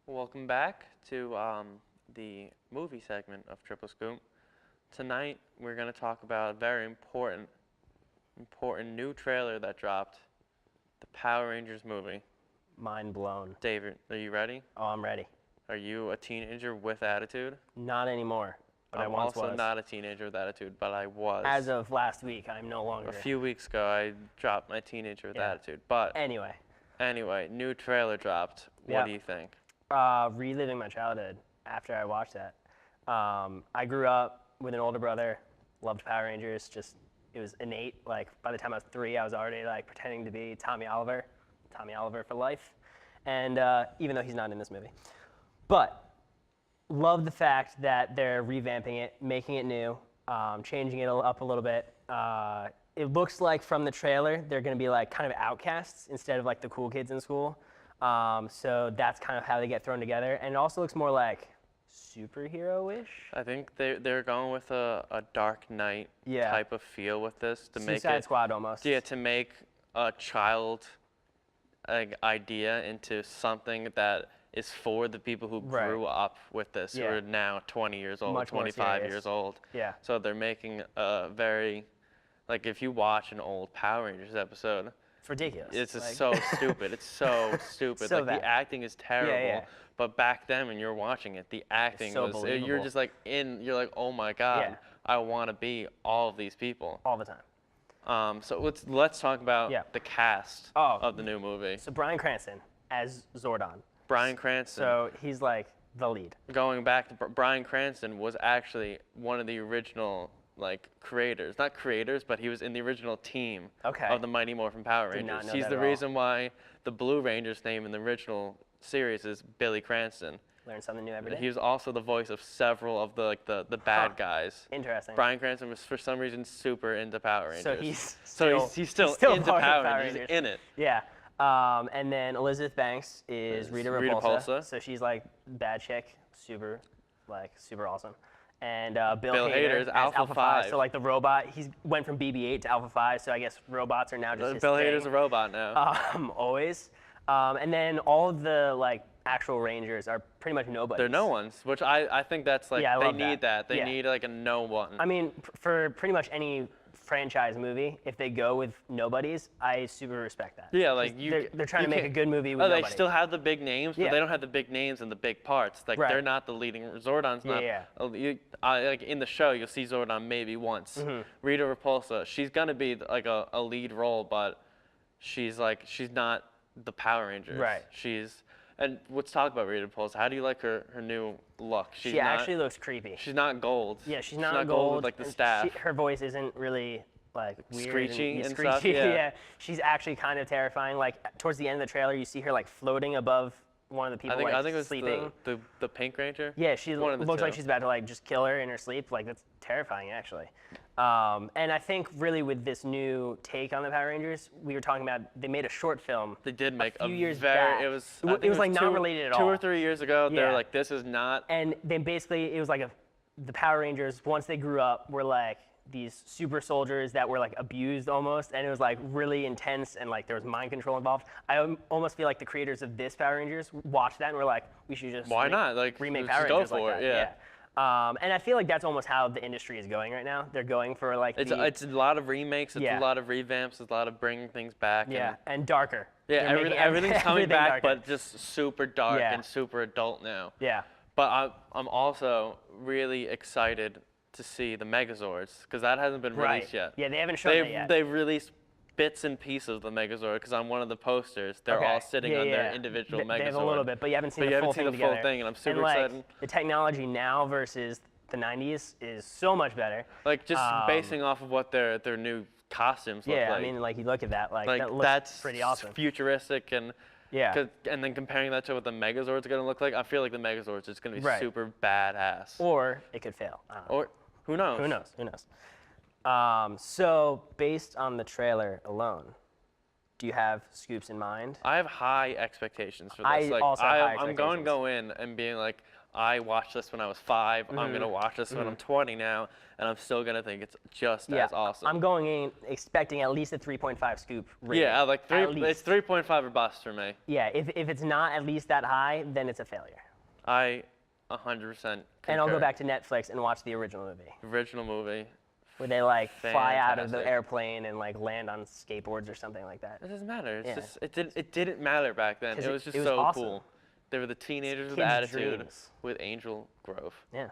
Welcome back to the movie segment of Triple Scoop. Tonight we're going to talk about a very important new trailer that dropped, the Power Rangers movie. Mind blown. David, are you ready? Oh, I'm ready. Are you a teenager with attitude? Not anymore, but I once was. I'm also not a teenager with attitude, but I was. As of last week, I'm no longer. A few weeks ago, I dropped my teenager with attitude. But anyway, new trailer dropped. What do you think? Reliving my childhood after I watched that. I grew up with an older brother, loved Power Rangers. It was innate. Like by the time I was 3, I was already like pretending to be Tommy Oliver for life. And even though he's not in this movie, but love the fact that they're revamping it, making it new, changing it up a little bit. It looks like from the trailer they're going to be like kind of outcasts instead of like the cool kids in school. So that's kind of how they get thrown together, and it also looks more like superhero-ish. I think they're going with a Dark Knight type of feel with this to make it Suicide Squad almost. Yeah, to make a child idea into something that is for the people who grew up with this, who are now 20 years old, 25 years old. Yeah. So they're making a very, like if you watch an old Power Rangers episode, it's ridiculous. It's like, so stupid. It's so stupid. So like bad. The acting is terrible. But back then when you're watching it, the acting so was believable. You're just like you're like, oh my God, I want to be all of these people. All the time. So let's talk about the cast of the new movie. So Bryan Cranston as Zordon. Bryan Cranston. So he's like the lead. Going back to Bryan Cranston was actually one of the original creators, not creators, but he was in the original team of the Mighty Morphin Power Rangers. Did not know He's that the at all. reason why the Blue Ranger's name in the original series is Billy Cranston. Learn something new every day. He was also the voice of several of the bad guys. Interesting. Bryan Cranston was for some reason super into Power Rangers. So he's still into Power Rangers. He's in it. Yeah. And then Elizabeth Banks is Rita Repulsa. So she's like bad chick, super awesome. And Bill Hader is Alpha 5. So like the robot, he went from BB-8 to Alpha 5. So I guess robots are now just his Bill thing. Hader's a robot now. Always. And then all of the actual Rangers are pretty much nobodies. They're no ones, which I think that's they need that. They need like a no one. I mean, for pretty much any franchise movie, if they go with nobodies, I super respect that. Yeah, like they're trying to make a good movie with nobodies. They still have the big names, but they don't have the big names and the big parts. Like they're not the leading. Zordon's not. Like in the show, you'll see Zordon maybe once. Rita Repulsa, she's gonna be like a lead role, but she's not the Power Rangers. Right. And let's talk about Rita Repulsa. How do you like her new look? She actually looks creepy. She's not gold. Yeah, she's not gold. With, like the staff. Her voice isn't really weird screechy and screechy. stuff. Yeah. She's actually kind of terrifying. Like towards the end of the trailer, you see her floating above one of the people I think it was sleeping. the Pink Ranger. Yeah, she looks like she's about to just kill her in her sleep. That's terrifying actually. And I think really with this new take on the Power Rangers, we were talking about they made a short film. They did make a few years back. It was not related at all. 2 or 3 years ago, they were like, this is not. And then basically it was like the Power Rangers, once they grew up, were like these super soldiers that were abused almost, and it was really intense, and there was mind control involved. I almost feel like the creators of this Power Rangers watched that and were like, we should just remake Power Rangers go for like it, that. And I feel like that's almost how the industry is going right now. They're going for it's a lot of remakes, it's a lot of revamps, it's a lot of bringing things back. Yeah, and darker. Yeah, everything's coming back, darker. but just super dark and super adult now. Yeah. But I'm also really excited to see the Megazords, because that hasn't been released yet. Yeah, they haven't shown it yet. They've released bits and pieces of the Megazord, because on one of the posters, they're all sitting on their individual Megazord. They have a little bit, but you haven't seen the full thing together. And I'm super excited. The technology now versus the 90s is so much better. Just basing off of what their new costumes look like. Yeah, I mean, you look at that, that looks that's pretty awesome. Futuristic and and then comparing that to what the Megazords are going to look like, I feel like the Megazords is going to be super badass. Or it could fail. Or who knows? Who knows? So based on the trailer alone, do you have scoops in mind? I have high expectations for this. I also have high expectations. I'm going to go in and being like, I watched this when I was 5. I'm gonna watch this when I'm 20 now, and I'm still gonna think it's just as awesome. I'm going in expecting at least a 3.5 scoop rating. Yeah, like it's 3.5 or bust for me. Yeah, if it's not at least that high, then it's a failure. I 100% concur. And I'll go back to Netflix and watch the original movie. Original movie. Where they like fly out of the airplane and like land on skateboards or something like that. It doesn't matter. It's just it didn't matter back then. It was just so awesome. cool. They were the teenagers with attitude with Angel Grove. Yeah.